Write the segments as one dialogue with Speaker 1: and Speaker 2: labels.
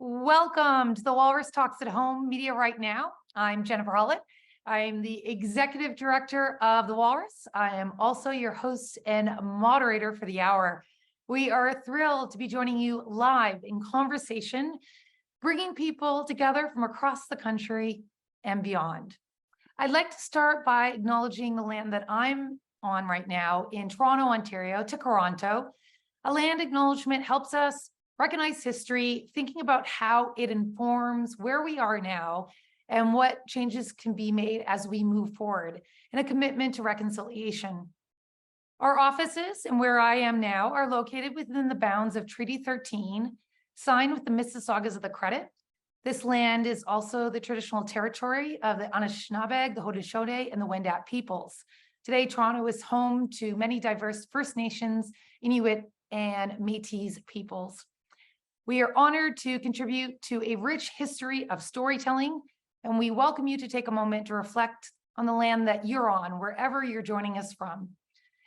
Speaker 1: Welcome to the Walrus Talks at Home Media Right Now. I'm Jennifer Hollett. I'm the Executive Director of the Walrus. I am also your host and moderator for the hour. We are thrilled to be joining you live in conversation, bringing people together from across the country and beyond. I'd like to start by acknowledging the land that I'm on right now in Toronto, Ontario, to Toronto. A land acknowledgement helps us recognize history, thinking about how it informs where we are now and what changes can be made as we move forward, and a commitment to reconciliation. Our offices and where I am now are located within the bounds of Treaty 13, signed with the Mississaugas of the Credit. This land is also the traditional territory of the Anishinaabe, the Haudenosaunee, and the Wendat peoples. Today, Toronto is home to many diverse First Nations, Inuit, and Métis peoples. We are honored to contribute to a rich history of storytelling, and we welcome you to take a moment to reflect on the land that you're on, wherever you're joining us from.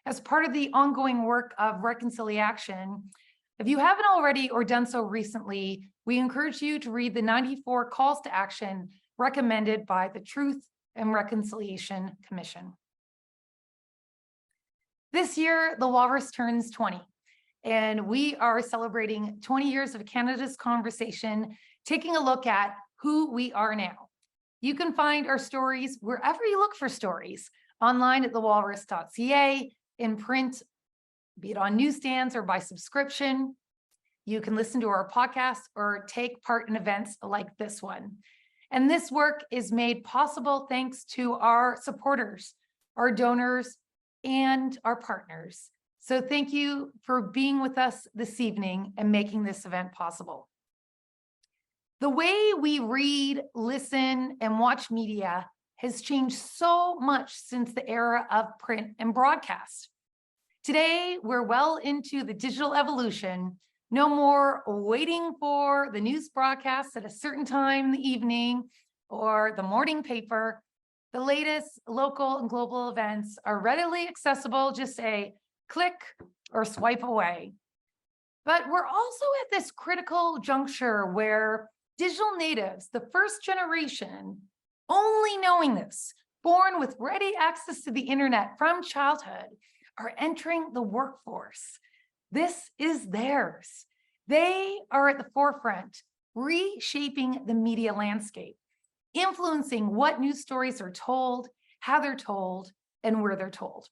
Speaker 1: As part of the ongoing work of reconciliation, if you haven't already or done so recently, we encourage you to read the 94 calls to action recommended by the Truth and Reconciliation Commission. This year, the Walrus turns 20. And we are celebrating 20 years of Canada's conversation, taking a look at who we are now. You can find our stories wherever you look for stories, online at thewalrus.ca, in print, be it on newsstands or by subscription. You can listen to our podcast or take part in events like this one. And this work is made possible thanks to our supporters, our donors, and our partners. So thank you for being with us this evening and making this event possible. The way we read, listen, and watch media has changed so much since the era of print and broadcast. Today, we're well into the digital evolution. No more waiting for the news broadcast at a certain time in the evening or the morning paper. The latest local and global events are readily accessible. Just say, click or swipe away. But we're also at this critical juncture where digital natives, the first generation, only knowing this, born with ready access to the internet from childhood, are entering the workforce. This is theirs. They are at the forefront, reshaping the media landscape, influencing what news stories are told, how they're told, and where they're told.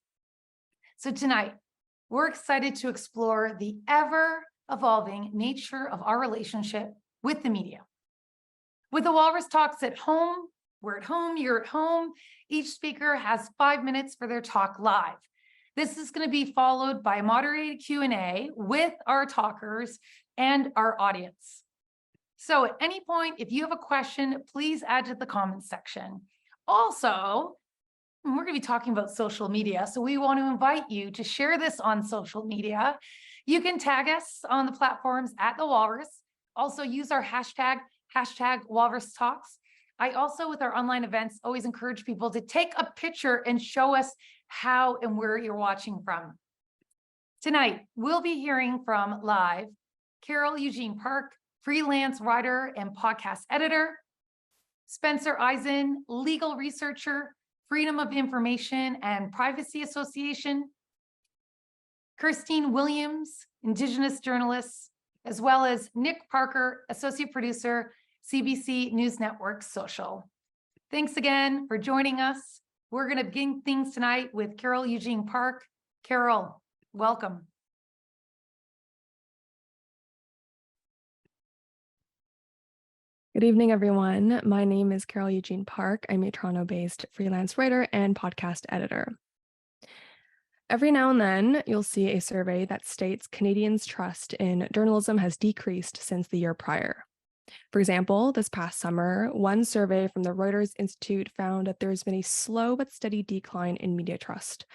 Speaker 1: So tonight, we're excited to explore the ever-evolving nature of our relationship with the media. With the Walrus Talks at Home, we're at home, you're at home. Each speaker has 5 minutes for their talk live. This is going to be followed by a moderated Q&A with our talkers and our audience. So at any point, if you have a question, please add to the comments section. Also, we're going to be talking about social media, so we want to invite you to share this on social media. You can tag us on the platforms at the Walrus. Also use our hashtag Walrus Talks. I also, with our online events, always encourage people to take a picture and show us how and where you're watching from. Tonight, we'll be hearing from live Carol Eugene Park, freelance writer and podcast editor, Spencer Izen, legal researcher, Freedom of Information and Privacy Association, Kierstin Williams, Indigenous journalist, as well as Nick Parker, associate producer, CBC News Network Social. Thanks again for joining us. We're going to begin things tonight with Carol Eugene Park. Carol, welcome.
Speaker 2: Good evening, everyone. My name is Carol Eugene Park. I'm a Toronto-based freelance writer and podcast editor. Every now and then, you'll see a survey that states Canadians' trust in journalism has decreased since the year prior. For example, this past summer, one survey from the Reuters Institute found that there's been a slow but steady decline in media trust.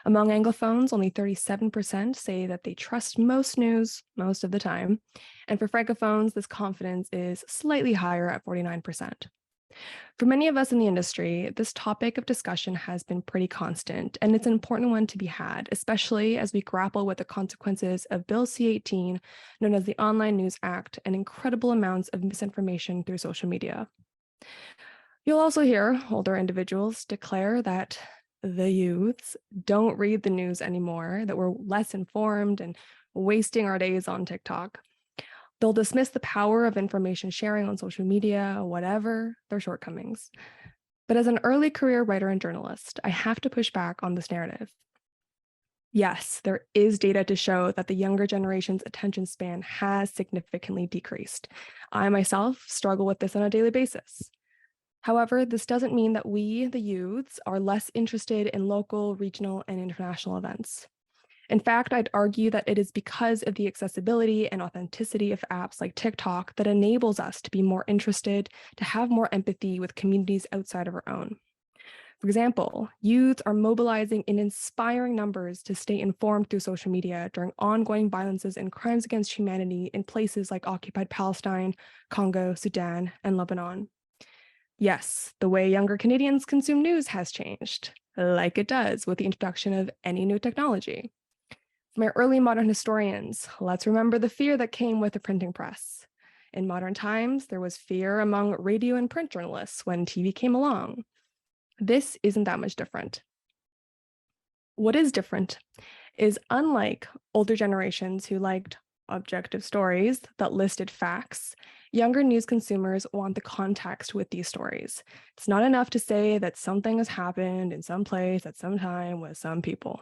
Speaker 2: Among Anglophones, only 37% say that they trust most news most of the time. And for Francophones, this confidence is slightly higher at 49%. For many of us in the industry, this topic of discussion has been pretty constant, and it's an important one to be had, especially as we grapple with the consequences of Bill C-18, known as the Online News Act, and incredible amounts of misinformation through social media. You'll also hear older individuals declare that the youths don't read the news anymore, that we're less informed and wasting our days on TikTok. They'll dismiss the power of information sharing on social media, whatever their shortcomings. But as an early career writer and journalist, I have to push back on this narrative. Yes, there is data to show that the younger generation's attention span has significantly decreased. I myself struggle with this on a daily basis. However, this doesn't mean that we, the youths, are less interested in local, regional, and international events. In fact, I'd argue that it is because of the accessibility and authenticity of apps like TikTok that enables us to be more interested, to have more empathy with communities outside of our own. For example, youths are mobilizing in inspiring numbers to stay informed through social media during ongoing violences and crimes against humanity in places like occupied Palestine, Congo, Sudan, and Lebanon. Yes, the way younger Canadians consume news has changed, like it does with the introduction of any new technology. For my early modern historians, let's remember the fear that came with the printing press. In modern times, there was fear among radio and print journalists when TV came along. This isn't that much different. What is different is, unlike older generations who liked objective stories that listed facts, younger news consumers want the context with these stories. It's not enough to say that something has happened in some place at some time with some people.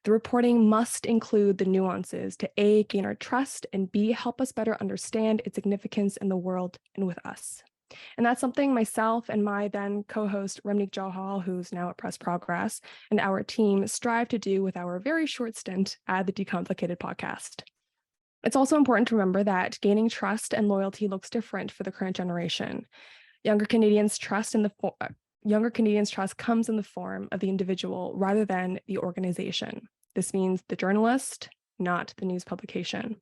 Speaker 2: The reporting must include the nuances to A, gain our trust, and B, help us better understand its significance in the world and with us. And that's something myself and my then co-host Ramneek Johal, who's now at Press Progress, and our team strive to do with our very short stint at the Decomplicated podcast. It's also important to remember that gaining trust and loyalty looks different for the current generation. Younger Canadians' trust comes in the form of the individual rather than the organization. This means the journalist, not the news publication.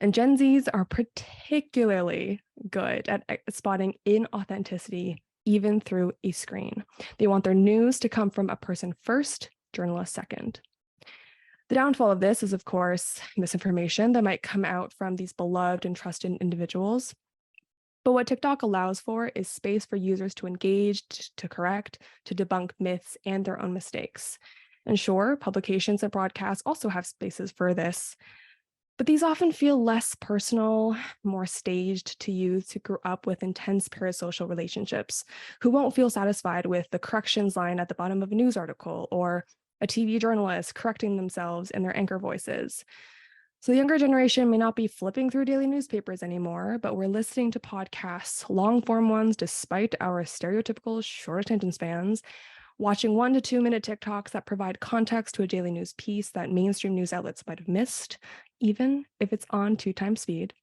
Speaker 2: And Gen Zs are particularly good at spotting inauthenticity, even through a screen. They want their news to come from a person first, journalist second. The downfall of this is, of course, misinformation that might come out from these beloved and trusted individuals. But what TikTok allows for is space for users to engage, to correct, to debunk myths and their own mistakes. And sure, publications and broadcasts also have spaces for this, but these often feel less personal, more staged to youths who grew up with intense parasocial relationships, who won't feel satisfied with the corrections line at the bottom of a news article or a TV journalist correcting themselves in their anchor voices. So the younger generation may not be flipping through daily newspapers anymore, but we're listening to podcasts, long-form ones, despite our stereotypical short attention spans, watching 1 to 2 minute TikToks that provide context to a daily news piece that mainstream news outlets might have missed, even if it's on 2x speed.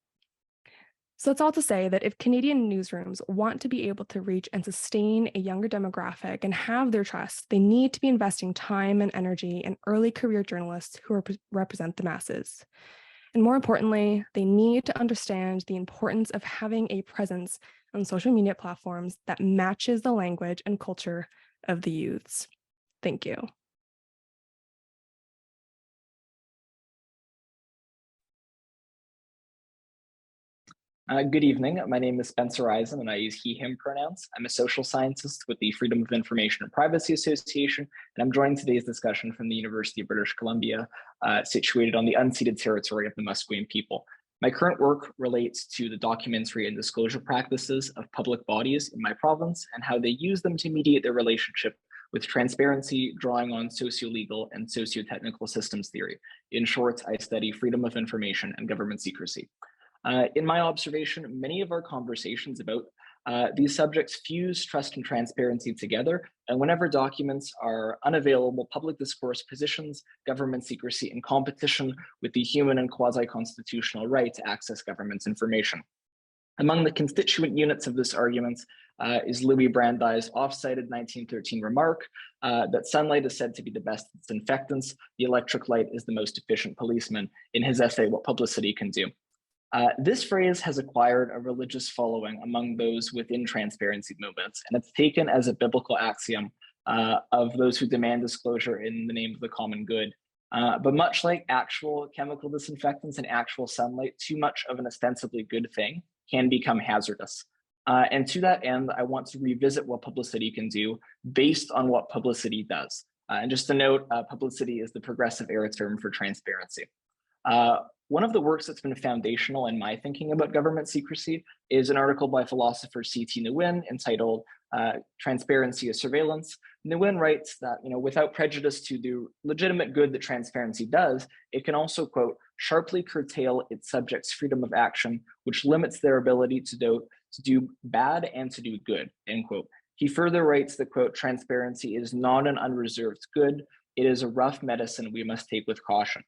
Speaker 2: So it's all to say that if Canadian newsrooms want to be able to reach and sustain a younger demographic and have their trust, they need to be investing time and energy in early career journalists who represent the masses. And more importantly, they need to understand the importance of having a presence on social media platforms that matches the language and culture of the youths. Thank you.
Speaker 3: Good evening. My name is Spencer Izen, and I use he, him pronouns. I'm a social scientist with the Freedom of Information and Privacy Association, and I'm joining today's discussion from the University of British Columbia, situated on the unceded territory of the Musqueam people. My current work relates to the documentary and disclosure practices of public bodies in my province and how they use them to mediate their relationship with transparency, drawing on socio-legal and socio-technical systems theory. In short, I study freedom of information and government secrecy. In my observation, many of our conversations about these subjects fuse trust and transparency together, and whenever documents are unavailable, public discourse positions government secrecy in competition with the human and quasi-constitutional right to access government's information. Among the constituent units of this argument is Louis Brandeis' oft-cited 1913 remark that sunlight is said to be the best disinfectant, the electric light is the most efficient policeman, in his essay, What Publicity Can Do. This phrase has acquired a religious following among those within transparency movements, and it's taken as a biblical axiom of those who demand disclosure in the name of the common good. But much like actual chemical disinfectants and actual sunlight, too much of an ostensibly good thing can become hazardous. And to that end, I want to revisit what publicity can do based on what publicity does. And just to note, publicity is the progressive era term for transparency. One of the works that's been foundational in my thinking about government secrecy is an article by philosopher C.T. Nguyen entitled Transparency as Surveillance. Nguyen writes that, without prejudice to the legitimate good that transparency does, it can also, quote, sharply curtail its subjects' freedom of action, which limits their ability to do bad and to do good, end quote. He further writes that, quote, transparency is not an unreserved good. It is a rough medicine we must take with caution.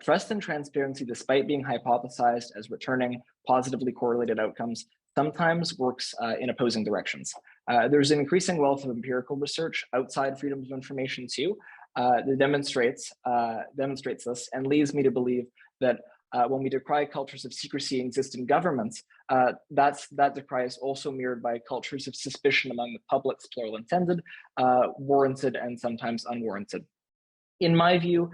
Speaker 3: Trust and transparency, despite being hypothesized as returning positively correlated outcomes, sometimes works in opposing directions. There's an increasing wealth of empirical research outside freedom of information too that demonstrates this and leads me to believe that when we decry cultures of secrecy exist in governments, that decry is also mirrored by cultures of suspicion among the publics, plural intended, warranted and sometimes unwarranted. In my view,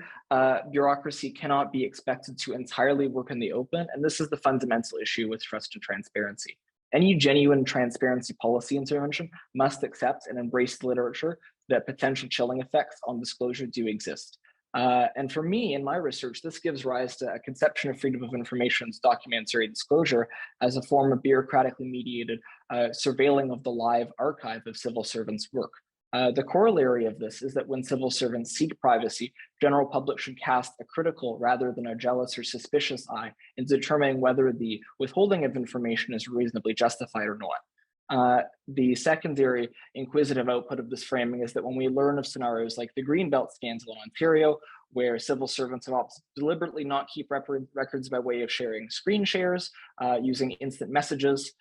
Speaker 3: bureaucracy cannot be expected to entirely work in the open, and this is the fundamental issue with trust and transparency. Any genuine transparency policy intervention must accept and embrace the literature that potential chilling effects on disclosure do exist. And for me, in my research, this gives rise to a conception of freedom of information's documentary disclosure as a form of bureaucratically mediated surveilling of the live archive of civil servants' work. The corollary of this is that when civil servants seek privacy, general public should cast a critical rather than a jealous or suspicious eye in determining whether the withholding of information is reasonably justified or not. The secondary inquisitive output of this framing is that when we learn of scenarios like the Greenbelt scandal in Ontario, where civil servants have opted to deliberately not keep records by way of sharing screen shares, using instant messages,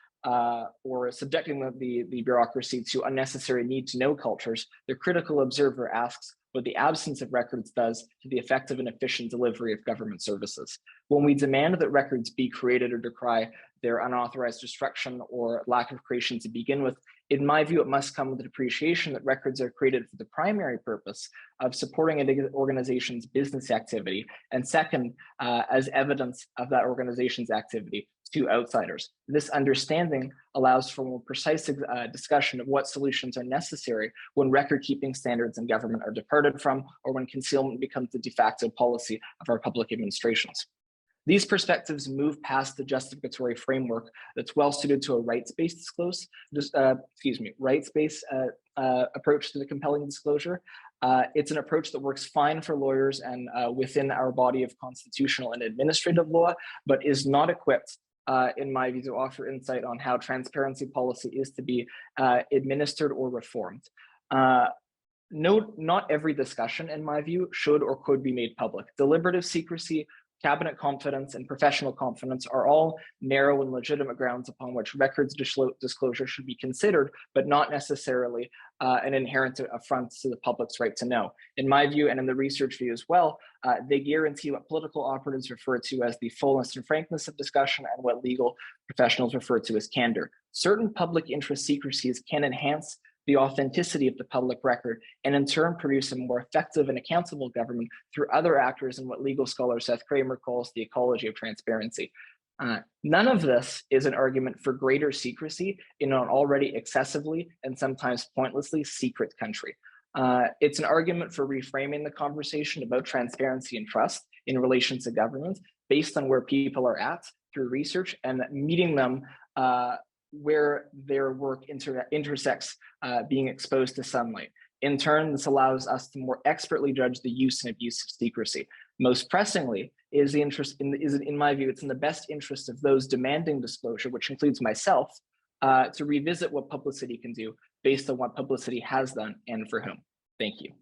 Speaker 3: or subjecting the bureaucracy to unnecessary need-to-know cultures, the critical observer asks what the absence of records does to the effective and efficient delivery of government services. When we demand that records be created or decry their unauthorized destruction or lack of creation to begin with, in my view, it must come with an appreciation that records are created for the primary purpose of supporting an organization's business activity, and second, as evidence of that organization's activity to outsiders. This understanding allows for more precise discussion of what solutions are necessary when record-keeping standards in government are departed from, or when concealment becomes the de facto policy of our public administrations. These perspectives move past the justificatory framework that's well suited to a rights-based approach to the compelling disclosure. It's an approach that works fine for lawyers and within our body of constitutional and administrative law, but is not equipped, in my view, to offer insight on how transparency policy is to be administered or reformed. Not every discussion, in my view, should or could be made public. Deliberative secrecy, cabinet confidence, and professional confidence are all narrow and legitimate grounds upon which records disclosure should be considered, but not necessarily an inherent affront to the public's right to know. In my view, and in the research view as well, they guarantee what political operatives refer to as the fullness and frankness of discussion and what legal professionals refer to as candor. Certain public interest secrecies can enhance the authenticity of the public record, and in turn produce a more effective and accountable government through other actors in what legal scholar Seth Kramer calls the ecology of transparency. None of this is an argument for greater secrecy in an already excessively and sometimes pointlessly secret country. It's an argument for reframing the conversation about transparency and trust in relation to government based on where people are at through research and meeting them where their work intersects being exposed to sunlight. In turn, this allows us to more expertly judge the use and abuse of secrecy. Most pressingly, in my view, it's in the best interest of those demanding disclosure, which includes myself, to revisit what publicity can do based on what publicity has done and for whom. Thank you.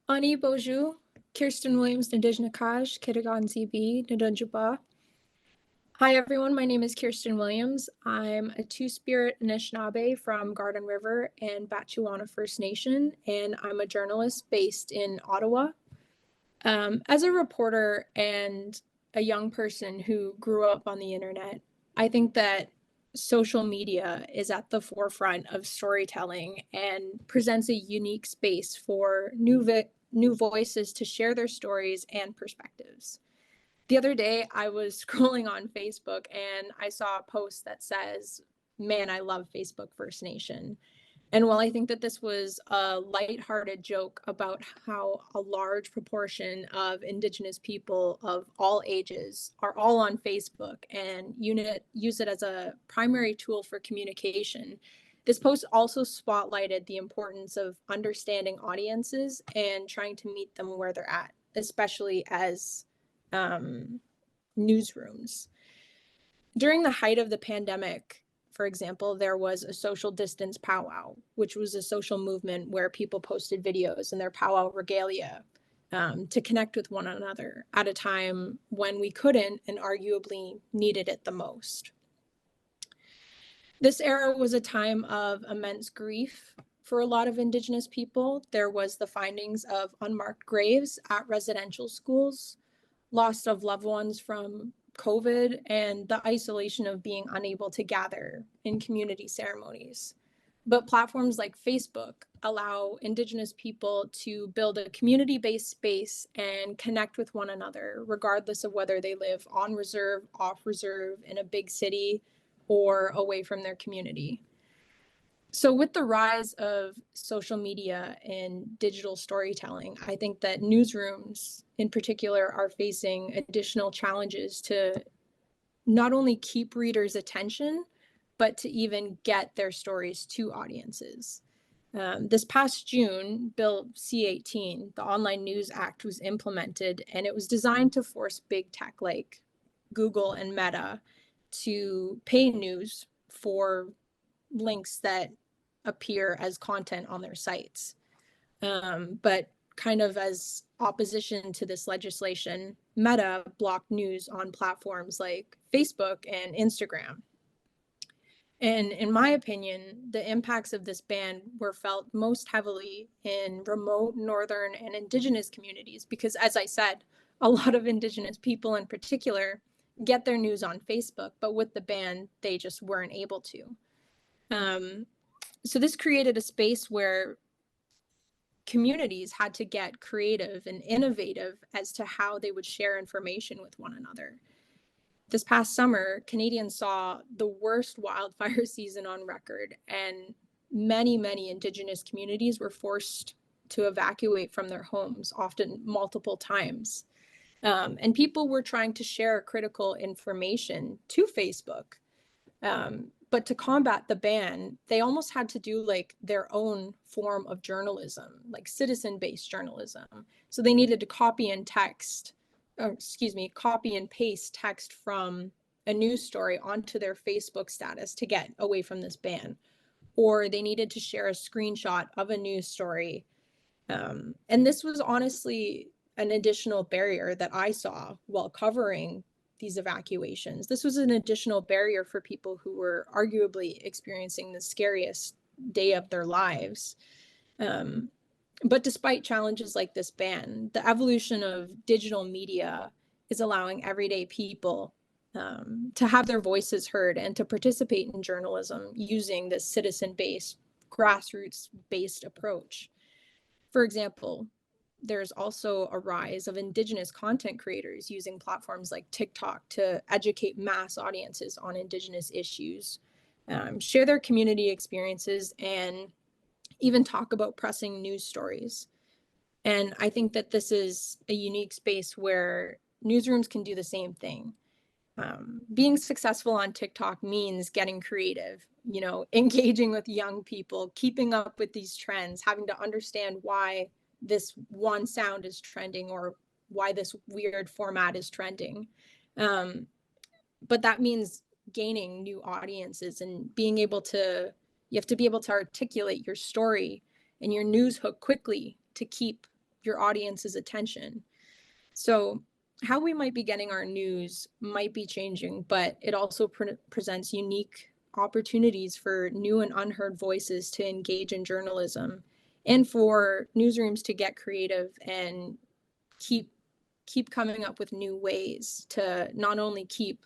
Speaker 4: Ani Bonjour, Kierstin Williams, Indigenous, Kitagan ZB, Nadunjaba. Hi, everyone. My name is Kierstin Williams. I'm a Two-Spirit Anishinaabe from Garden River and Batchewana First Nation, and I'm a journalist based in Ottawa. As a reporter and a young person who grew up on the internet, I think that social media is at the forefront of storytelling and presents a unique space for new voices to share their stories and perspectives. The other day, I was scrolling on Facebook and I saw a post that says, "Man, I love Facebook First Nation." And while I think that this was a lighthearted joke about how a large proportion of Indigenous people of all ages are all on Facebook and use it as a primary tool for communication, this post also spotlighted the importance of understanding audiences and trying to meet them where they're at, especially as newsrooms. During the height of the pandemic, for example, there was a social distance powwow, which was a social movement where people posted videos in their powwow regalia to connect with one another at a time when we couldn't and arguably needed it the most. This era was a time of immense grief for a lot of Indigenous people. There was the findings of unmarked graves at residential schools, loss of loved ones from COVID, and the isolation of being unable to gather in community ceremonies. But platforms like Facebook allow Indigenous people to build a community-based space and connect with one another, regardless of whether they live on reserve, off reserve, in a big city, or away from their community. So with the rise of social media and digital storytelling, I think that newsrooms in particular are facing additional challenges to not only keep readers' attention, but to even get their stories to audiences. This past June, Bill C-18, the Online News Act, was implemented, and it was designed to force big tech like Google and Meta to pay news for links that appear as content on their sites. But kind of as opposition to this legislation, Meta blocked news on platforms like Facebook and Instagram. And in my opinion, the impacts of this ban were felt most heavily in remote Northern and Indigenous communities, because as I said, a lot of Indigenous people in particular get their news on Facebook, but with the ban, they just weren't able to. So this created a space where communities had to get creative and innovative as to how they would share information with one another. This past summer, Canadians saw the worst wildfire season on record, and many Indigenous communities were forced to evacuate from their homes, often multiple times. And people were trying to share critical information to Facebook. But to combat the ban, they almost had to do like their own form of journalism, like citizen-based journalism. So they needed to copy and paste text from a news story onto their Facebook status to get away from this ban. Or they needed to share a screenshot of a news story. And this was honestly an additional barrier that I saw while covering these evacuations. This was an additional barrier for people who were arguably experiencing the scariest day of their lives. But despite challenges like this ban, the evolution of digital media is allowing everyday people to have their voices heard and to participate in journalism using this citizen-based, grassroots-based approach. For example, there's also a rise of Indigenous content creators using platforms like TikTok to educate mass audiences on Indigenous issues, share their community experiences, and even talk about pressing news stories. And I think that this is a unique space where newsrooms can do the same thing. Being successful on TikTok means getting creative, engaging with young people, keeping up with these trends, having to understand why this one sound is trending or why this weird format is trending. But that means gaining new audiences and you have to be able to articulate your story and your news hook quickly to keep your audience's attention. So how we might be getting our news might be changing, but it also presents unique opportunities for new and unheard voices to engage in journalism, and for newsrooms to get creative and keep coming up with new ways to not only keep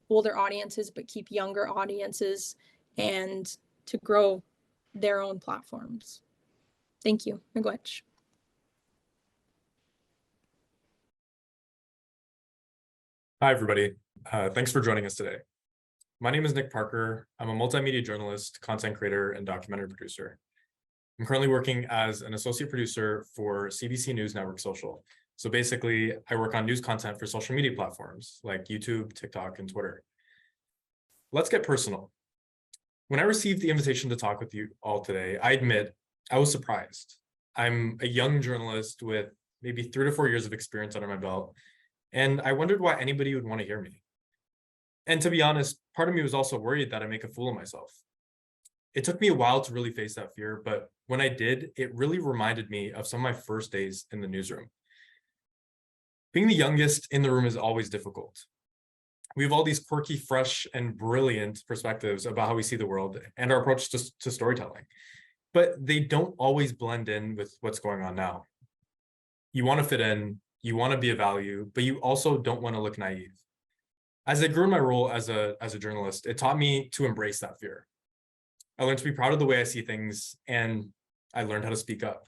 Speaker 4: older audiences, but keep younger audiences, and to grow their own platforms. Thank you. Miigwech.
Speaker 5: Hi, everybody. Thanks for joining us today. My name is Nick Parker. I'm a multimedia journalist, content creator, and documentary producer. I'm currently working as an associate producer for CBC News Network Social. So basically, I work on news content for social media platforms like YouTube, TikTok, and Twitter. Let's get personal. When I received the invitation to talk with you all today, I admit I was surprised. I'm a young journalist with maybe 3 to 4 years of experience under my belt, and I wondered why anybody would want to hear me. And to be honest, part of me was also worried that I make a fool of myself. It took me a while to really face that fear, but when I did, it really reminded me of some of my first days in the newsroom. Being the youngest in the room is always difficult. We have all these quirky, fresh, and brilliant perspectives about how we see the world and our approach to storytelling, but they don't always blend in with what's going on now. You want to fit in, you want to be of value, but you also don't want to look naive. As I grew in my role as a journalist, it taught me to embrace that fear. I learned to be proud of the way I see things, and I learned how to speak up.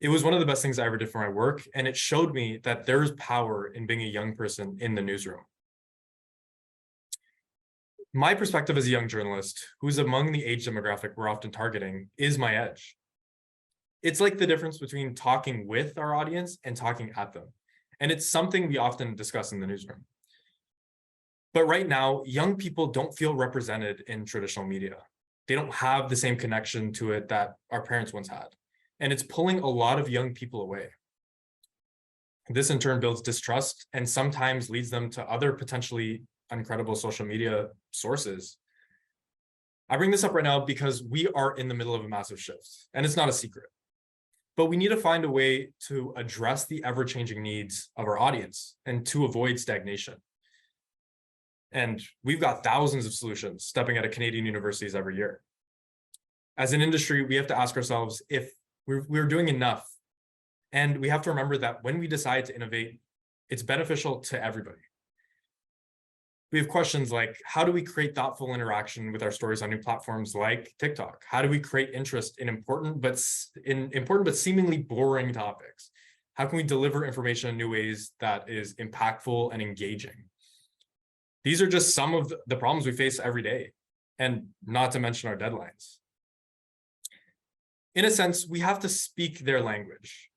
Speaker 5: It was one of the best things I ever did for my work, and it showed me that there's power in being a young person in the newsroom. My perspective as a young journalist, who's among the age demographic we're often targeting, is my edge. It's like the difference between talking with our audience and talking at them. And it's something we often discuss in the newsroom. But right now, young people don't feel represented in traditional media. They don't have the same connection to it that our parents once had. And it's pulling a lot of young people away. This in turn builds distrust and sometimes leads them to other potentially uncredible social media sources. I bring this up right now because we are in the middle of a massive shift, and it's not a secret. But we need to find a way to address the ever-changing needs of our audience and to avoid stagnation. And we've got thousands of solutions stepping out of Canadian universities every year. As an industry, we have to ask ourselves if we're doing enough. And we have to remember that when we decide to innovate, it's beneficial to everybody. We have questions like, how do we create thoughtful interaction with our stories on new platforms like TikTok? How do we create interest in important but seemingly boring topics? How can we deliver information in new ways that is impactful and engaging? These are just some of the problems we face every day, and not to mention our deadlines. In a sense, we have to speak their language.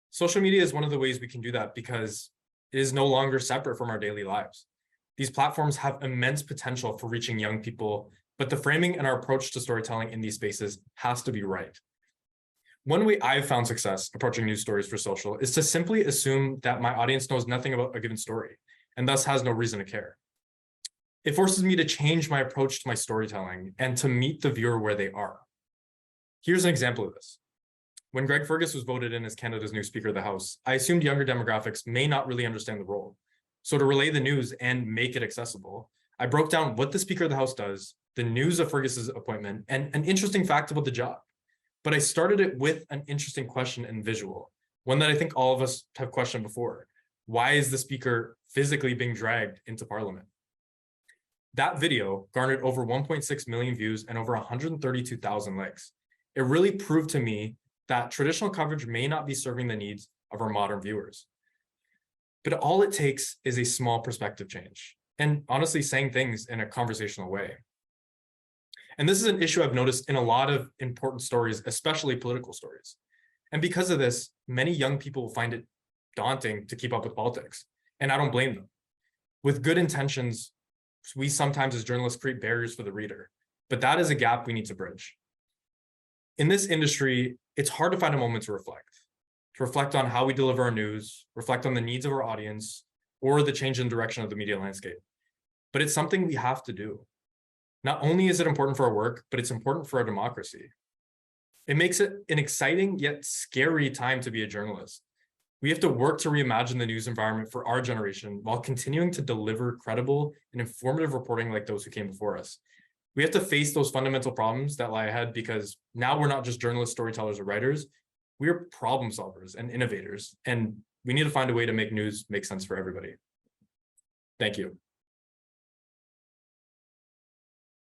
Speaker 5: Social media is one of the ways we can do that because it is no longer separate from our daily lives. These platforms have immense potential for reaching young people, but the framing and our approach to storytelling in these spaces has to be right. One way I've found success approaching news stories for social is to simply assume that my audience knows nothing about a given story and thus has no reason to care. It forces me to change my approach to my storytelling and to meet the viewer where they are. Here's an example of this. When Greg Fergus was voted in as Canada's new Speaker of the House, I assumed younger demographics may not really understand the role. So to relay the news and make it accessible, I broke down what the Speaker of the House does, the news of Fergus's appointment, and an interesting fact about the job. But I started it with an interesting question and visual, one that I think all of us have questioned before. Why is the Speaker physically being dragged into Parliament? That video garnered over 1.6 million views and over 132,000 likes. It really proved to me that traditional coverage may not be serving the needs of our modern viewers. But all it takes is a small perspective change, and honestly saying things in a conversational way. And this is an issue I've noticed in a lot of important stories, especially political stories. And because of this, many young people find it daunting to keep up with politics, and I don't blame them. With good intentions, we sometimes as journalists create barriers for the reader, but that is a gap we need to bridge. In this industry, it's hard to find a moment to reflect on how we deliver our news, reflect on the needs of our audience, or the change in direction of the media landscape. But it's something we have to do. Not only is it important for our work, but it's important for our democracy. It makes it an exciting yet scary time to be a journalist. We have to work to reimagine the news environment for our generation while continuing to deliver credible and informative reporting like those who came before us. We have to face those fundamental problems that lie ahead, because now we're not just journalists, storytellers, or writers. We are problem solvers and innovators, and we need to find a way to make news make sense for everybody. Thank you.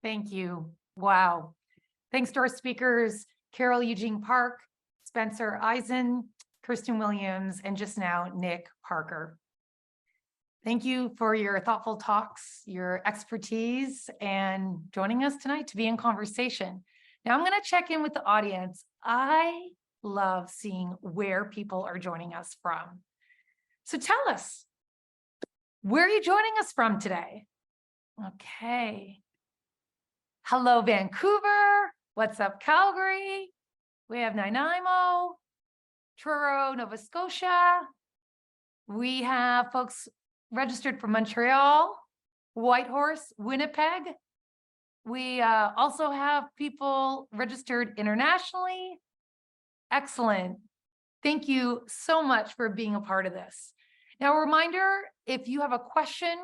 Speaker 1: Thank you. Wow. Thanks to our speakers, Carol Eugene Park, Spencer Izen, Kierstin Williams, and just now, Nick Parker. Thank you for your thoughtful talks, your expertise, and joining us tonight to be in conversation. Now I'm going to check in with the audience. I love seeing where people are joining us from. So tell us, where are you joining us from today? Okay. Hello, Vancouver. What's up, Calgary? We have Nanaimo, Truro, Nova Scotia. We have folks registered from Montreal, Whitehorse, Winnipeg. We also have people registered internationally. Excellent. Thank you so much for being a part of this. Now, a reminder, if you have a question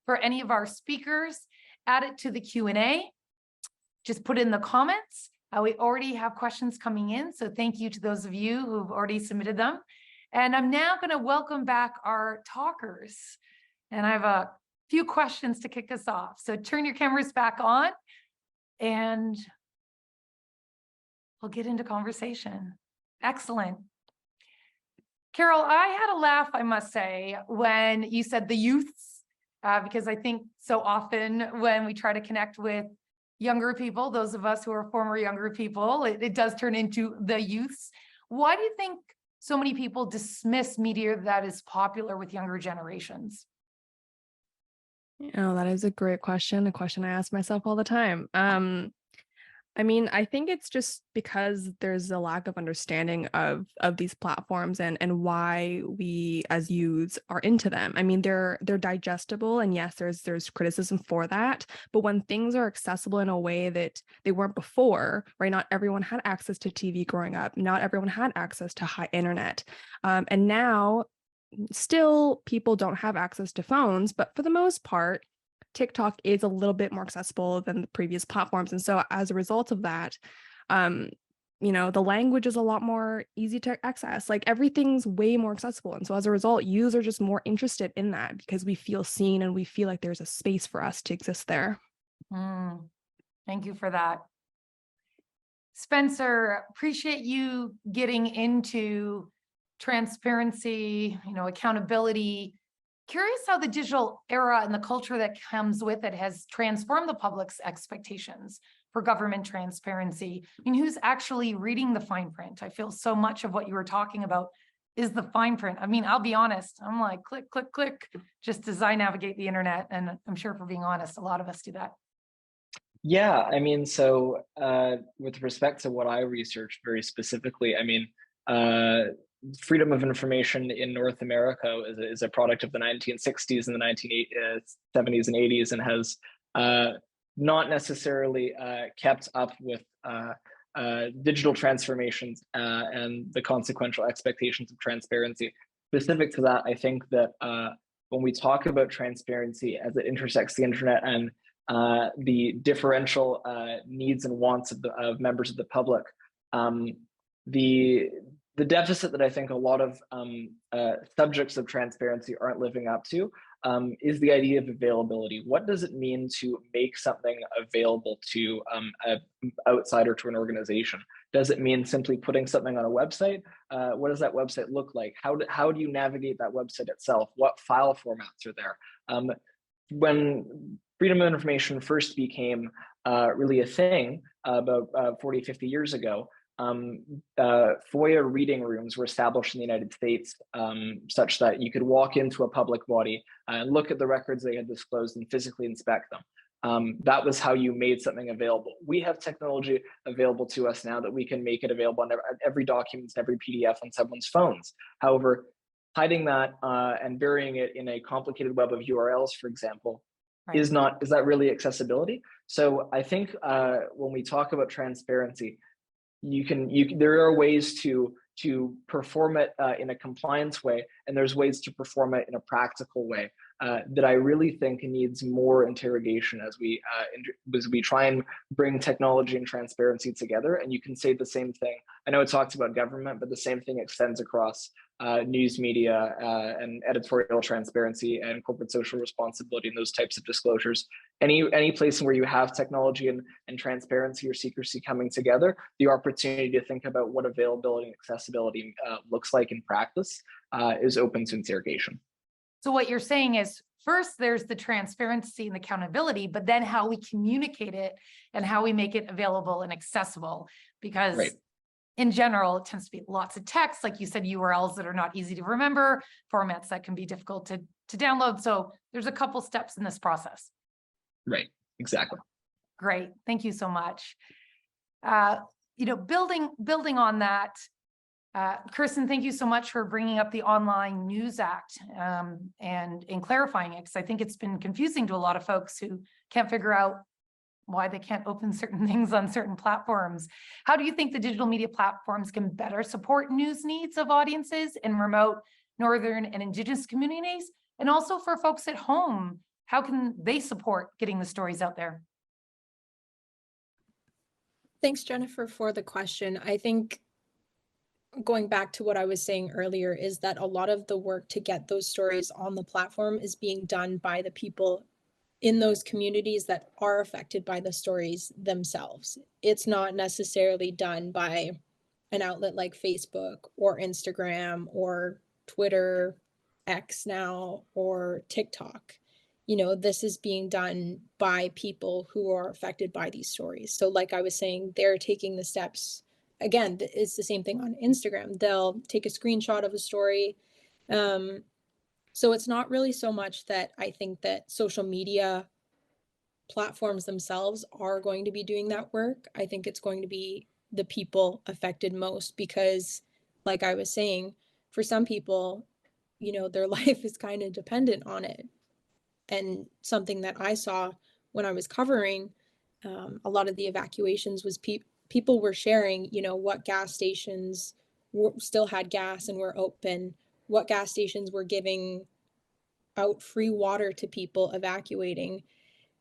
Speaker 1: for any of our speakers, add it to the Q&A. Just put in the comments. We already have questions coming in, so thank you to those of you who've already submitted them. And I'm now going to welcome back our talkers. And I have a few questions to kick us off. So turn your cameras back on and we'll get into conversation. Excellent. Carol, I had a laugh, I must say, when you said the youths, because I think so often when we try to connect with younger people, those of us who are former younger people, it does turn into the youths. Why do you think so many people dismiss media that is popular with younger generations?
Speaker 2: That is a great question, a question I ask myself all the time. I mean, I think it's just because there's a lack of understanding of these platforms and why we as youths are into them. I mean, they're digestible, and yes, there's criticism for that. But when things are accessible in a way that they weren't before, right? Not everyone had access to TV growing up. Not everyone had access to high internet, and now still people don't have access to phones. But for the most part, TikTok is a little bit more accessible than the previous platforms. And so as a result of that, the language is a lot more easy to access. Like, everything's way more accessible. And so as a result, users are just more interested in that because we feel seen and we feel like there's a space for us to exist there.
Speaker 1: Thank you for that. Spencer, appreciate you getting into transparency, accountability. Curious how the digital era and the culture that comes with it has transformed the public's expectations for government transparency. I mean, who's actually reading the fine print? I feel so much of what you were talking about is the fine print. I mean, I'll be honest, I'm like, click, click, click, just as I navigate the internet. And I'm sure, for being honest, a lot of us do that.
Speaker 3: Yeah, I mean, so with respect to what I researched very specifically, I mean, freedom of information in North America is a product of the 1960s and the 1970s and 80s, and has not necessarily kept up with digital transformations and the consequential expectations of transparency. Specific to that, I think that when we talk about transparency as it intersects the internet and the differential needs and wants of members of the public, the deficit that I think a lot of subjects of transparency aren't living up to is the idea of availability. What does it mean to make something available to an outsider, to an organization? Does it mean simply putting something on a website? What does that website look like? How do you navigate that website itself? What file formats are there? When freedom of information first became really a thing about 40, 50 years ago, FOIA reading rooms were established in the United States such that you could walk into a public body and look at the records they had disclosed and physically inspect them. That was how you made something available. We have technology available to us now that we can make it available on every document, every PDF on someone's phones. However, hiding that and burying it in a complicated web of URLs, for example, is that really accessibility? So I think when we talk about transparency, there are ways to to perform it in a compliance way, and there's ways to perform it in a practical way that I really think needs more interrogation as we try and bring technology and transparency together. And you can say the same thing. I know it talks about government, but the same thing extends across news media and editorial transparency and corporate social responsibility and those types of disclosures. Any place where you have technology and transparency or secrecy coming together, the opportunity to think about what availability and accessibility looks like in practice is open to interrogation.
Speaker 1: So what you're saying is, first, there's the transparency and accountability, but then how we communicate it and how we make it available and accessible. Because
Speaker 3: right.
Speaker 1: In general, it tends to be lots of text, like you said, URLs that are not easy to remember, formats that can be difficult to download. So there's a couple steps in this process.
Speaker 3: Right, exactly.
Speaker 1: Great, thank you so much. Building on that, Kierstin, thank you so much for bringing up the Online News Act and in clarifying it, because I think it's been confusing to a lot of folks who can't figure out why they can't open certain things on certain platforms. How do you think the digital media platforms can better support news needs of audiences in remote, Northern, and Indigenous communities? And also for folks at home, how can they support getting the stories out there?
Speaker 4: Thanks, Jennifer, for the question. I think going back to what I was saying earlier is that a lot of the work to get those stories on the platform is being done by the people in those communities that are affected by the stories themselves. It's not necessarily done by an outlet like Facebook or Instagram or Twitter, X now, or TikTok. This is being done by people who are affected by these stories. So like I was saying, they're taking the steps. Again, it's the same thing on Instagram. They'll take a screenshot of a story. So it's not really so much that I think that social media platforms themselves are going to be doing that work. I think it's going to be the people affected most because, like I was saying, for some people, their life is kind of dependent on it. And something that I saw when I was covering a lot of the evacuations was people were sharing, what gas stations still had gas and were open, what gas stations were giving out free water to people evacuating.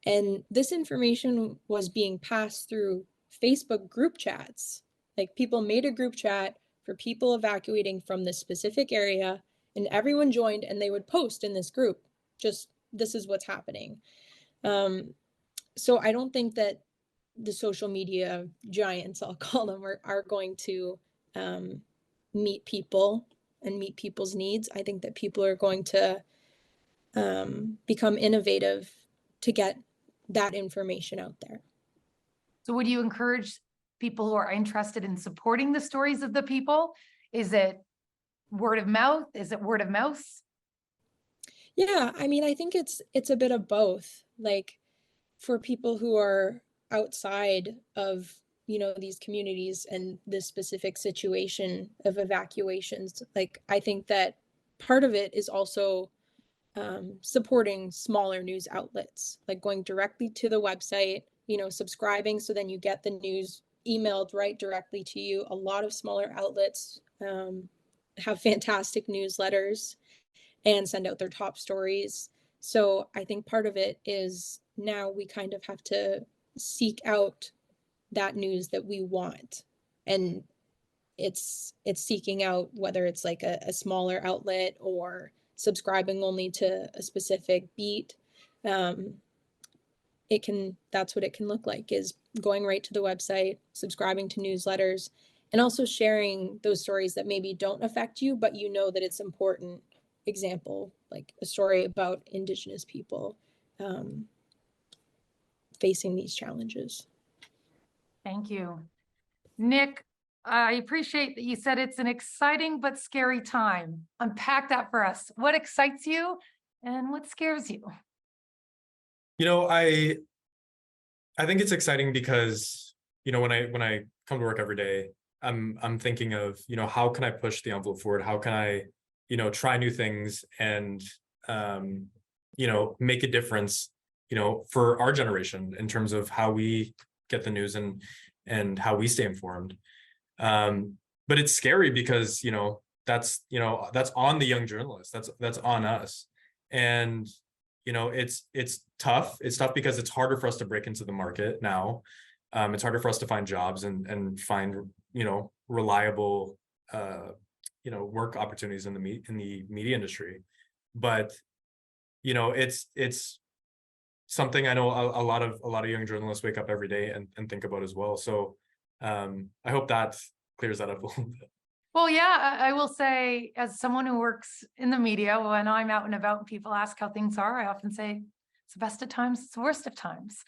Speaker 4: And this information was being passed through Facebook group chats. Like people made a group chat for people evacuating from this specific area, and everyone joined and they would post in this group, just this is what's happening. So I don't think that the social media giants, I'll call them, are going to meet people and meet people's needs. I think that people are going to become innovative to get that information out there.
Speaker 1: So would you encourage people who are interested in supporting the stories of the people? Is it word of mouth? Is it word of mouth?
Speaker 4: Yeah, I mean, I think it's a bit of both. Like for people who are outside of, these communities and this specific situation of evacuations, like I think that part of it is also supporting smaller news outlets, like going directly to the website, subscribing so then you get the news emailed right directly to you. A lot of smaller outlets have fantastic newsletters and send out their top stories. So I think part of it is now we kind of have to seek out that news that we want. And it's seeking out whether it's like a smaller outlet or subscribing only to a specific beat. That's what it can look like, is going right to the website, subscribing to newsletters, and also sharing those stories that maybe don't affect you, but that it's important. Example, like a story about Indigenous people facing these challenges.
Speaker 1: Thank you. Nick, I appreciate that you said it's an exciting but scary time. Unpack that for us. What excites you and what scares you?
Speaker 5: I think it's exciting because, when I come to work every day, I'm thinking of, how can I push the envelope forward? How can I, try new things and, make a difference, for our generation in terms of how we get the news and how we stay informed. but it's scary because, that's on the young journalists, that's on us. And, it's tough. It's tough because it's harder for us to break into the market now. It's harder for us to find jobs and find, reliable, work opportunities in the media industry. But, it's something I know a lot of young journalists wake up every day and think about as well. So I hope that clears that up a little bit.
Speaker 1: Well, yeah, I will say, as someone who works in the media, when I'm out and about and people ask how things are, I often say it's the best of times, it's the worst of times.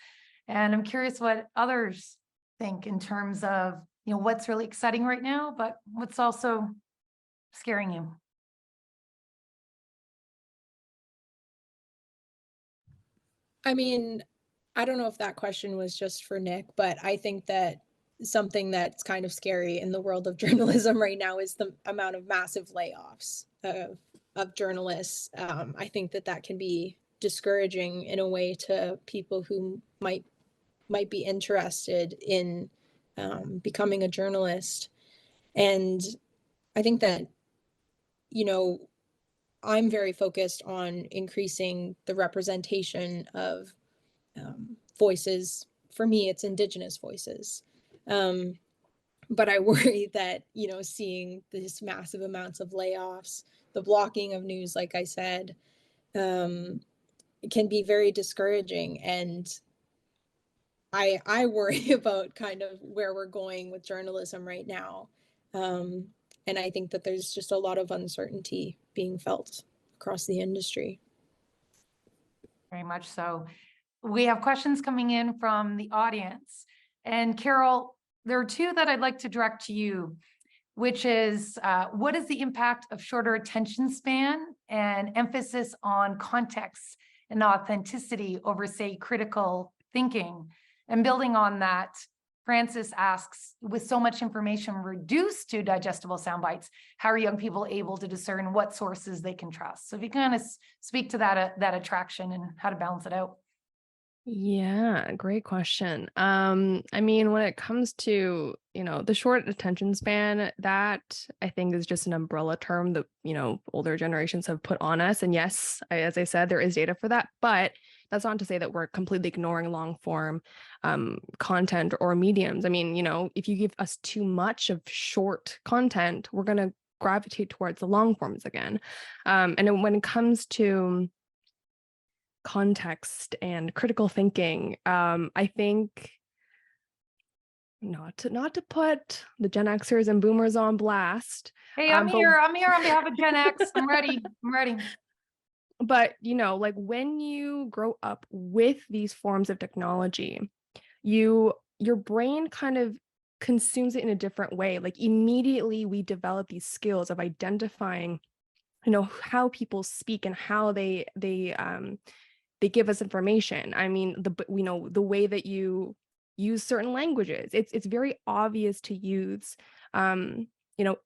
Speaker 1: And I'm curious what others think in terms of, what's really exciting right now, but what's also scaring you.
Speaker 4: I mean, I don't know if that question was just for Nick, but I think that something that's kind of scary in the world of journalism right now is the amount of massive layoffs of journalists. I think that can be discouraging in a way to people who might be interested in becoming a journalist. And I think that, I'm very focused on increasing the representation of voices. For me, it's Indigenous voices. But I worry that, seeing these massive amounts of layoffs, the blocking of news, like I said, it can be very discouraging. And I worry about kind of where we're going with journalism right now. And I think that there's just a lot of uncertainty being felt across the industry.
Speaker 1: Very much so. We have questions coming in from the audience. And Carol, there are two that I'd like to direct to you, which is what is the impact of shorter attention span and emphasis on context and authenticity over, say, critical thinking? And building on that, Francis asks, with so much information reduced to digestible sound bites, how are young people able to discern what sources they can trust? So if you kind of speak to that attraction and how to balance it out.
Speaker 2: Yeah, great question. When it comes to, the short attention span, that I think is just an umbrella term that, older generations have put on us. And yes, as I said, there is data for that, but that's not to say that we're completely ignoring long form content or mediums. If you give us too much of short content, we're going to gravitate towards the long forms again. And then when it comes to context and critical thinking, I think not to put the Gen Xers and Boomers on blast.
Speaker 1: Hey, I'm here on behalf of Gen X. I'm ready.
Speaker 2: But like when you grow up with these forms of technology, your brain kind of consumes it in a different way. Like immediately we develop these skills of identifying, how people speak and how they give us information. The way that you use certain languages, it's very obvious to youths.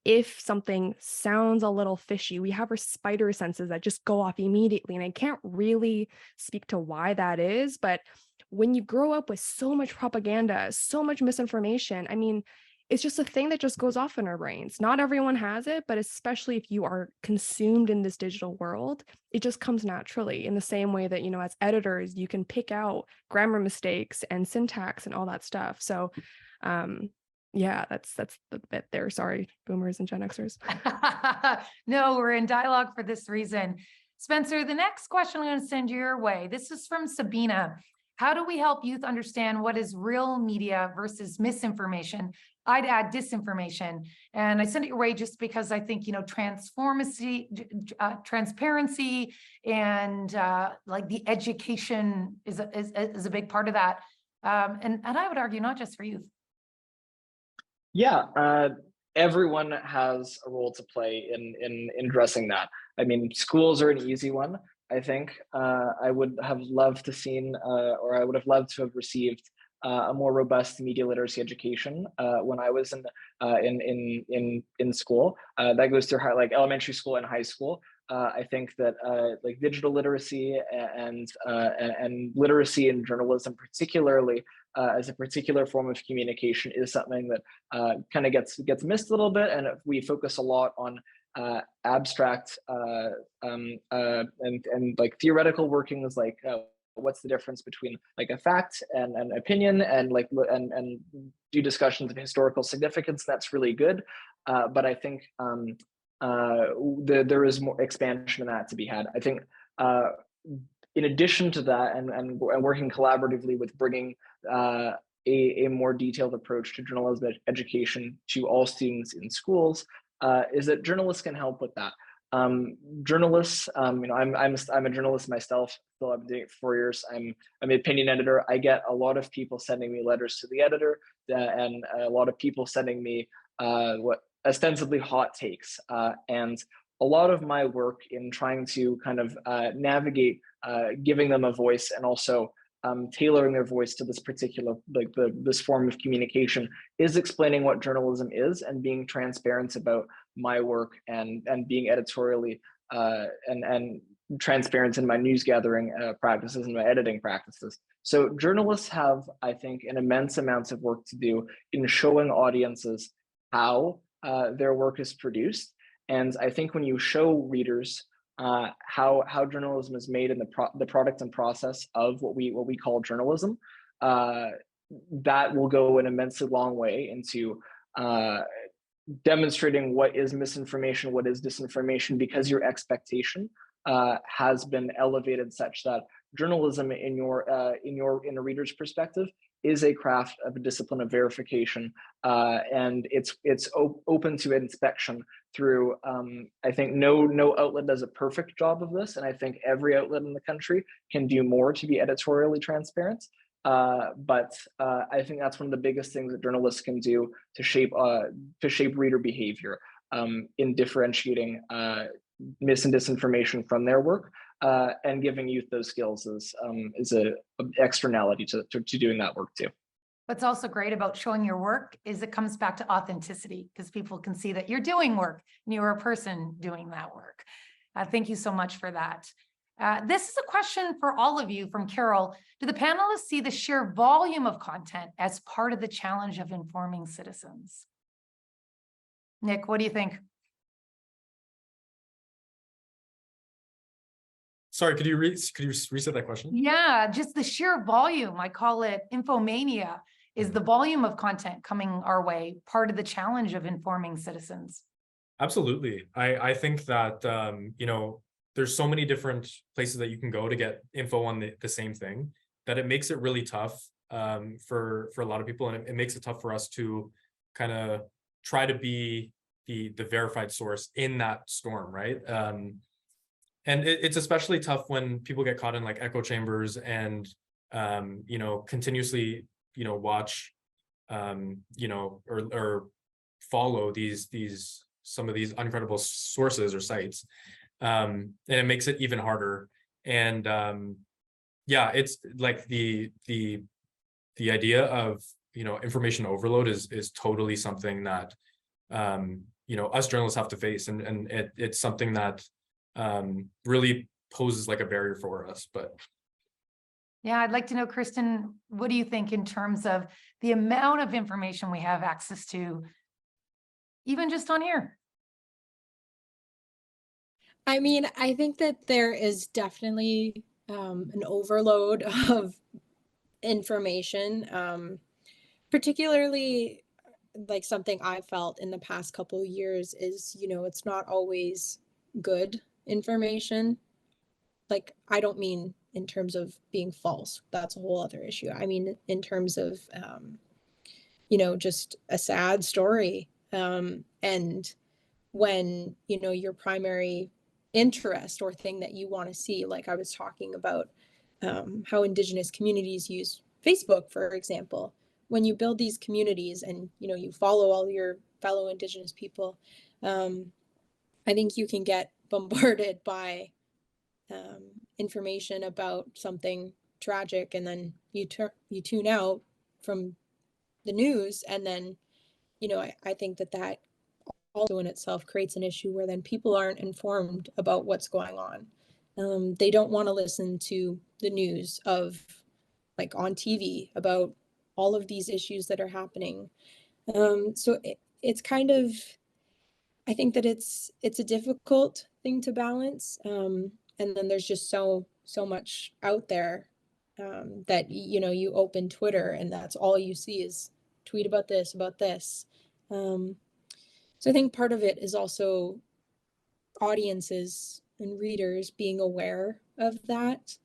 Speaker 2: If something sounds a little fishy, we have our spider senses that just go off immediately. And I can't really speak to why that is, but when you grow up with so much propaganda, so much misinformation, it's just a thing that just goes off in our brains. Not everyone has it, but especially if you are consumed in this digital world, it just comes naturally in the same way that, as editors, you can pick out grammar mistakes and syntax and all that stuff. So, yeah, that's the bit there. Sorry, Boomers and Gen Xers.
Speaker 1: No, we're in dialogue for this reason. Spencer, the next question I'm going to send your way. This is from Sabina. How do we help youth understand what is real media versus misinformation? I'd add disinformation. And I send it your way just because I think, transparency and like the education is a big part of that. And I would argue not just for youth.
Speaker 3: Yeah, everyone has a role to play in addressing that. Schools are an easy one. I think I would have loved to seen, or I would have loved to have received a more robust media literacy education when I was in school. That goes through elementary school and high school. I think that like digital literacy and literacy in journalism, particularly as a particular form of communication, is something that kind of gets missed a little bit, and we focus a lot on abstract and like theoretical workings, like what's the difference between like a fact and an opinion, and like and do discussions of historical significance. That's really good, but I think there is more expansion in that to be had. I think in addition to that, and working collaboratively with bringing a more detailed approach to journalism education to all students in schools, is that journalists can help with that. Journalists, you know, I'm a journalist myself. Still, I've been doing it for 4 years. I'm an opinion editor. I get a lot of people sending me letters to the editor, and a lot of people sending me what ostensibly hot takes. And a lot of my work in trying to kind of navigate giving them a voice, and also tailoring their voice to this particular, like this form of communication, is explaining what journalism is and being transparent about my work, and being editorially and transparent in my news gathering practices and my editing practices. So journalists have, I think, an immense amount of work to do in showing audiences how their work is produced. And I think when you show readers how journalism is made in the product and process of what we call journalism, that will go an immensely long way into demonstrating what is misinformation, what is disinformation, because your expectation has been elevated such that journalism in a reader's perspective is a craft of a discipline of verification, and it's open to inspection through. I think no outlet does a perfect job of this, and I think every outlet in the country can do more to be editorially transparent. But I think that's one of the biggest things that journalists can do to shape reader behavior, in differentiating mis and disinformation from their work, and giving youth those skills is a externality to doing that work too.
Speaker 1: What's also great about showing your work is it comes back to authenticity, because people can see that you're doing work and you're a person doing that work. Thank you so much for that. This is a question for all of you from Carol. Do the panelists see the sheer volume of content as part of the challenge of informing citizens? Nick, what do you think?
Speaker 5: Sorry, could you reset that question?
Speaker 1: Yeah, just the sheer volume. I call it infomania. Is the volume of content coming our way part of the challenge of informing citizens? Absolutely.
Speaker 5: I think that, you know, there's so many different places that you can go to get info on the same thing, that it makes it really tough for a lot of people. And it makes it tough for us to kind of try to be the verified source in that storm, right? And it's especially tough when people get caught in like echo chambers and, you know, continuously, you know, watch, you know, or follow some of these uncredible sources or sites. And it makes it even harder. And yeah, it's like the idea of, you know, information overload is totally something that, you know, us journalists have to face. And it's something that really poses like a barrier for us. But
Speaker 1: yeah, I'd like to know, Kierstin, what do you think in terms of the amount of information we have access to, even just on here?
Speaker 4: I mean, I think that there is definitely an overload of information, particularly like something I've felt in the past couple of years is, you know, it's not always good information. Like, I don't mean in terms of being false. That's a whole other issue. I mean, in terms of, you know, just a sad story. And when, you know, your primary interest or thing that you want to see, like I was talking about how Indigenous communities use Facebook, for example. When you build these communities and, you know, you follow all your fellow Indigenous people, I think you can get bombarded by information about something tragic, and then you tune out from the news, and then, you know, I think that also in itself creates an issue where then people aren't informed about what's going on. They don't want to listen to the news of, like, on TV about all of these issues that are happening. So it's kind of, I think that it's a difficult thing to balance. And then there's just so much out there that, you know, you open Twitter and that's all you see is tweet about this, about this. So I think part of it is also audiences and readers being aware of that.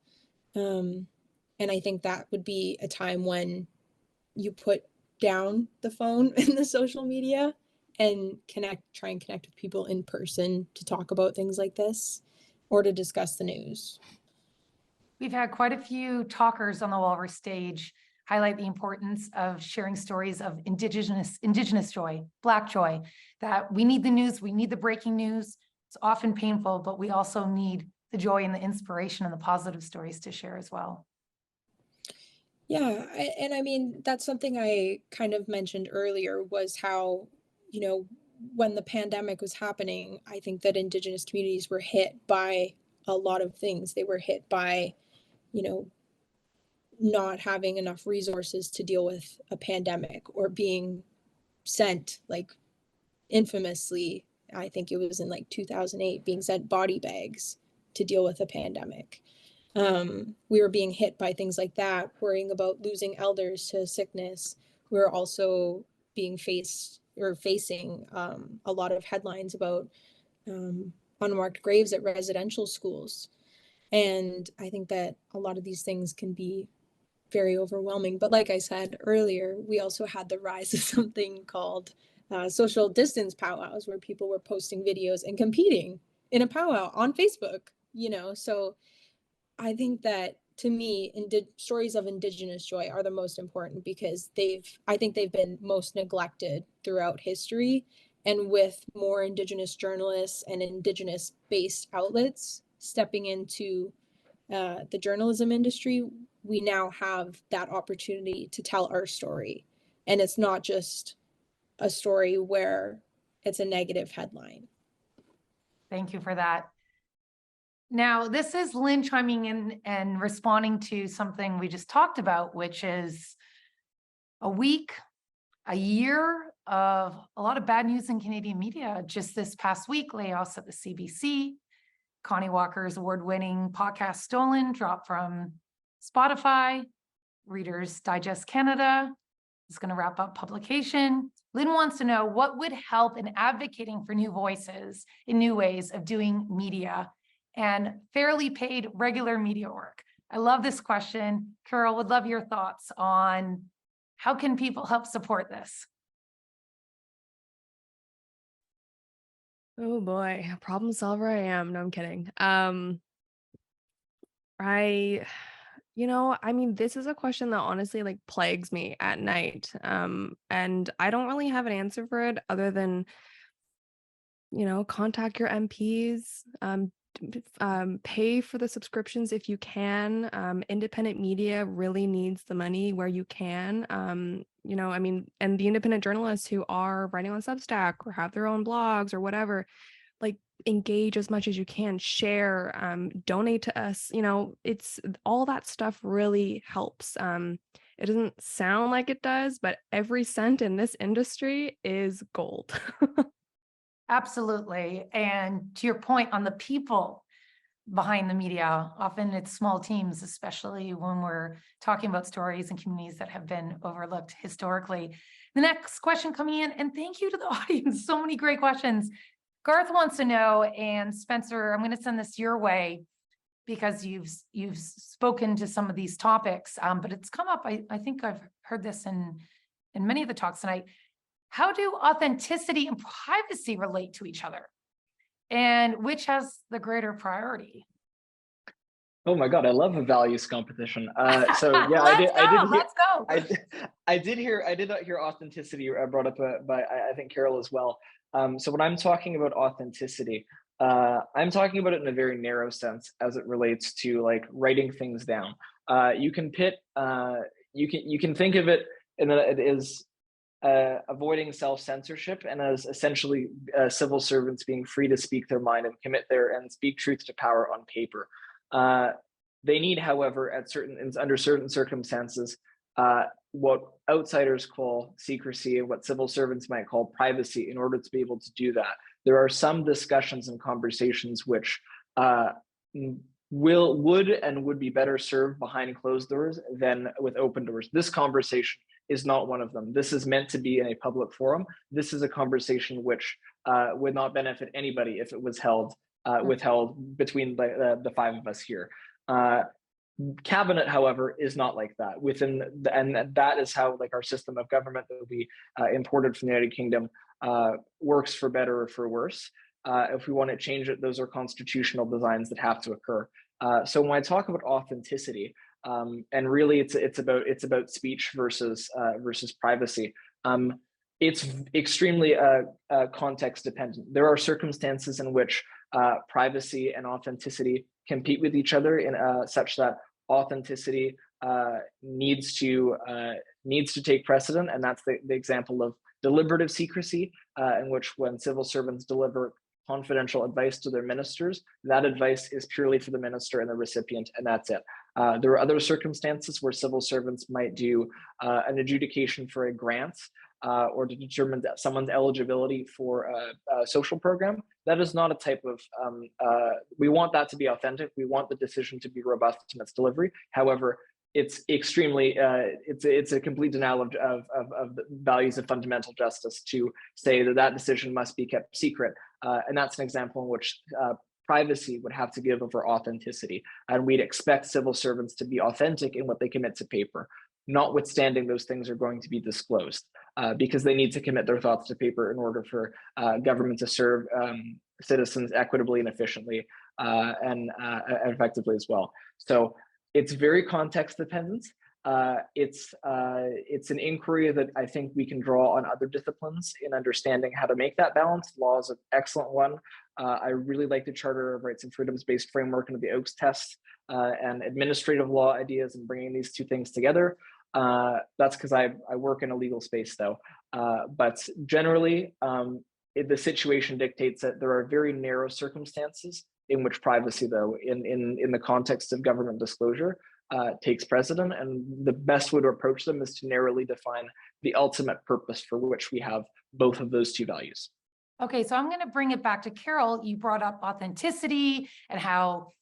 Speaker 4: And I think that would be a time when you put down the phone and the social media and try and connect with people in person to talk about things like this or to discuss the news.
Speaker 1: We've had quite a few talkers on the Walrus stage highlight the importance of sharing stories of Indigenous joy, Black joy, that we need the news, we need the breaking news. It's often painful, but we also need the joy and the inspiration and the positive stories to share as well.
Speaker 4: Yeah, and I mean, that's something I kind of mentioned earlier was how, you know, when the pandemic was happening, I think that Indigenous communities were hit by a lot of things. They were hit by, you know, not having enough resources to deal with a pandemic or being sent, like, infamously, I think it was in like 2008, being sent body bags to deal with a pandemic. We were being hit by things like that, worrying about losing elders to sickness. We were also being facing a lot of headlines about unmarked graves at residential schools. And I think that a lot of these things can be very overwhelming. But like I said earlier, we also had the rise of something called social distance powwows, where people were posting videos and competing in a powwow on Facebook, you know. So I think that, to me, stories of Indigenous joy are the most important because I think they've been most neglected throughout history. And with more Indigenous journalists and Indigenous based outlets stepping into the journalism industry, we now have that opportunity to tell our story. And it's not just a story where it's a negative headline.
Speaker 1: Thank you for that. Now, this is Lynn chiming in and responding to something we just talked about, which is a year of a lot of bad news in Canadian media. Just this past week, layoffs at the CBC, Connie Walker's award-winning podcast Stolen dropped from Spotify, Reader's Digest Canada is going to wrap up publication. Lynn wants to know what would help in advocating for new voices in new ways of doing media and fairly paid regular media work. I love this question. Carol, would love your thoughts on how can people help support this?
Speaker 2: Oh boy, problem solver I am. No, I'm kidding. I mean, this is a question that honestly like plagues me at night. And I don't really have an answer for it other than, contact your MPs, pay for the subscriptions if you can. Independent media really needs the money where you can. And the independent journalists who are writing on Substack or have their own blogs or whatever, like, engage as much as you can, share, donate to us. It's all that stuff really helps. It doesn't sound like it does, but every cent in this industry is gold.
Speaker 1: Absolutely. And to your point on the people behind the media, often it's small teams, especially when we're talking about stories and communities that have been overlooked historically. The next question coming in, and thank you to the audience, so many great questions. Garth wants to know, and Spencer, I'm going to send this your way because you've spoken to some of these topics, but it's come up. I think I've heard this in many of the talks tonight. How do authenticity and privacy relate to each other? And which has the greater priority?
Speaker 3: Oh my God, I love a values competition. So yeah, I did not hear authenticity brought up by I think Carol as well. So when I'm talking about authenticity, I'm talking about it in a very narrow sense as it relates to like writing things down. You can think of it in that it is avoiding self-censorship, and as essentially civil servants being free to speak their mind and speak truth to power on paper. They need, however, under certain circumstances, what outsiders call secrecy and what civil servants might call privacy in order to be able to do that. There are some discussions and conversations which would be better served behind closed doors than with open doors. This conversation is not one of them. This is meant to be in a public forum. This is a conversation which would not benefit anybody if it was withheld between the five of us here. Cabinet, however, is not like that. And that is how our system of government that we imported from the United Kingdom works, for better or for worse. If we want to change it, those are constitutional designs that have to occur. So when I talk about authenticity, and really it's about speech versus privacy, it's extremely context dependent. There are circumstances in which privacy and authenticity compete with each other in such that authenticity needs to take precedent, and that's the example of deliberative secrecy, in which when civil servants deliver confidential advice to their ministers, that advice is purely for the minister and the recipient, and that's it. There are other circumstances where civil servants might do an adjudication for a grant or to determine that someone's eligibility for a social program. That is not a type of, we want that to be authentic. We want the decision to be robust in its delivery. However, it's extremely, it's a complete denial of the values of fundamental justice to say that decision must be kept secret. And that's an example in which privacy would have to give over authenticity. And we'd expect civil servants to be authentic in what they commit to paper, notwithstanding those things are going to be disclosed, because they need to commit their thoughts to paper in order for government to serve citizens equitably and efficiently and effectively as well. So it's very context dependent. It's an inquiry that I think we can draw on other disciplines in understanding how to make that balance. Law is an excellent one. I really like the Charter of Rights and Freedoms-based framework and the Oakes test and administrative law ideas and bringing these two things together. That's because I work in a legal space though. But generally, the situation dictates that there are very narrow circumstances in which privacy, though, in the context of government disclosure, takes precedent, and the best way to approach them is to narrowly define the ultimate purpose for which we have both of those two values.
Speaker 1: Okay, so I'm going to bring it back to Carol. You brought up authenticity and how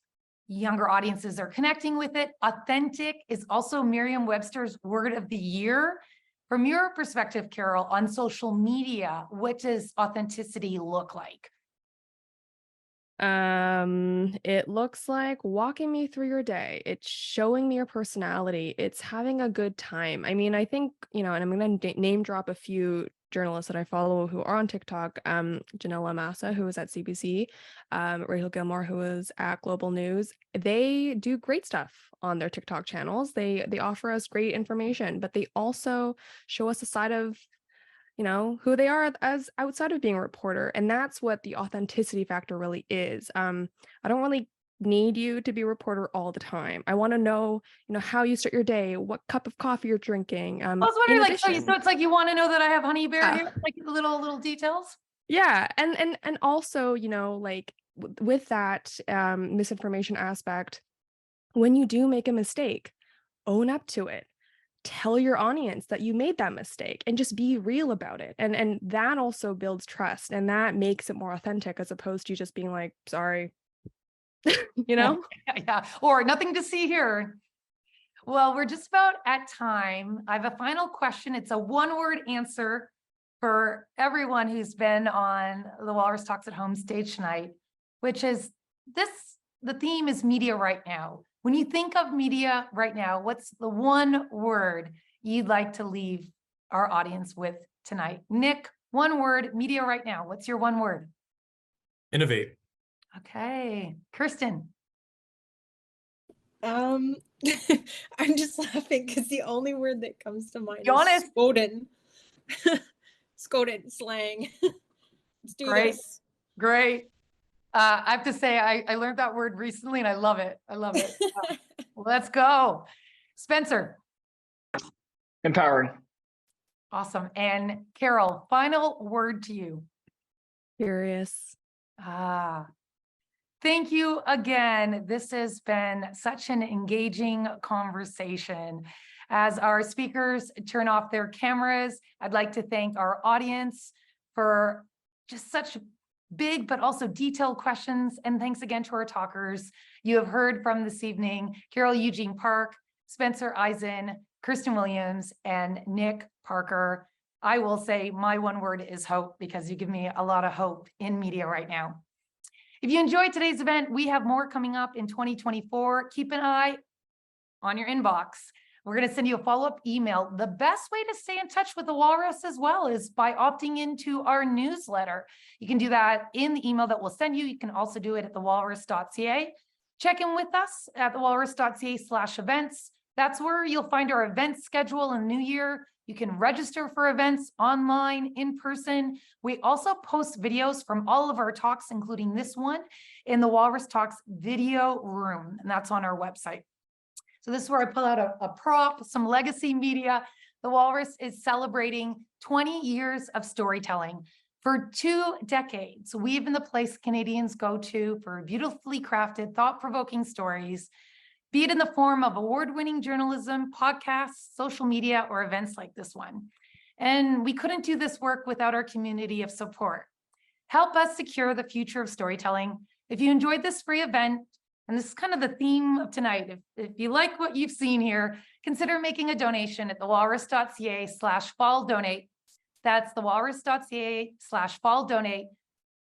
Speaker 1: younger audiences are connecting with it. Authentic is also Merriam-Webster's word of the year. From your perspective, Carol, on social media, what does authenticity look like?
Speaker 2: It looks like walking me through your day. It's showing me your personality. It's having a good time. I mean, I think, and I'm going to name drop a few journalists that I follow who are on TikTok. Janelle Massa, who was at CBC, Rachel Gilmore, who was at Global News. They do great stuff on their TikTok channels. They offer us great information, but they also show us a side of who they are as outside of being a reporter. And that's what the authenticity factor really is. I don't really need you to be a reporter all the time. I want to know, how you start your day, what cup of coffee you're drinking.
Speaker 1: I was wondering, so it's like you want to know that I have honey bear here, like little details.
Speaker 2: Yeah. And also, with that misinformation aspect, when you do make a mistake, own up to it. Tell your audience that you made that mistake and just be real about it. And that also builds trust, and that makes it more authentic as opposed to just being like, sorry,
Speaker 1: Yeah. Or nothing to see here. Well, we're just about at time. I have a final question. It's a one-word answer for everyone who's been on the Walrus Talks at Home stage tonight, which is the theme is media right now. When you think of media right now, what's the one word you'd like to leave our audience with tonight? Nick, one word, media right now. What's your one word?
Speaker 5: Innovate.
Speaker 1: Okay. Kierstin.
Speaker 4: I'm just laughing because the only word that comes to mind
Speaker 1: Jonas.
Speaker 4: is Skoden. Skoden slang. Let's do this.
Speaker 1: Great. I have to say, I learned that word recently and I love it. Let's go. Spencer.
Speaker 3: Empowering.
Speaker 1: Awesome. And Carol, final word to you.
Speaker 2: Curious.
Speaker 1: Thank you again. This has been such an engaging conversation. As our speakers turn off their cameras, I'd like to thank our audience for just such big but also detailed questions. And thanks again to our talkers. You have heard from this evening, Carol Eugene Park, Spencer Izen, Kierstin Williams, and Nick Parker. I will say my one word is hope, because you give me a lot of hope in media right now. If you enjoyed today's event, we have more coming up in 2024. Keep an eye on your inbox. We're going to send you a follow-up email. The best way to stay in touch with the Walrus as well is by opting into our newsletter. You can do that in the email that we'll send you. You can also do it at thewalrus.ca. Check in with us at thewalrus.ca/events. That's where you'll find our event schedule in the new year. You can register for events online, in person. We also post videos from all of our talks, including this one, in the Walrus Talks video room, and that's on our website. So this is where I pull out a prop, some legacy media. The Walrus is celebrating 20 years of storytelling. For 2 decades, we've been the place Canadians go to for beautifully crafted, thought-provoking stories, be it in the form of award-winning journalism, podcasts, social media, or events like this one. And we couldn't do this work without our community of support. Help us secure the future of storytelling. If you enjoyed this free event, and this is kind of the theme of tonight, if you like what you've seen here, consider making a donation at thewalrus.ca/fall donate. That's thewalrus.ca/fall donate.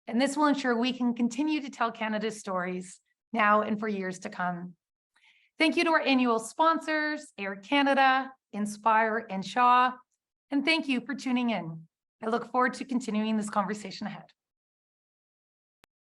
Speaker 1: And this will ensure we can continue to tell Canada's stories now and for years to come. Thank you to our annual sponsors, Air Canada, Inspire, and Shaw. And thank you for tuning in. I look forward to continuing this conversation ahead.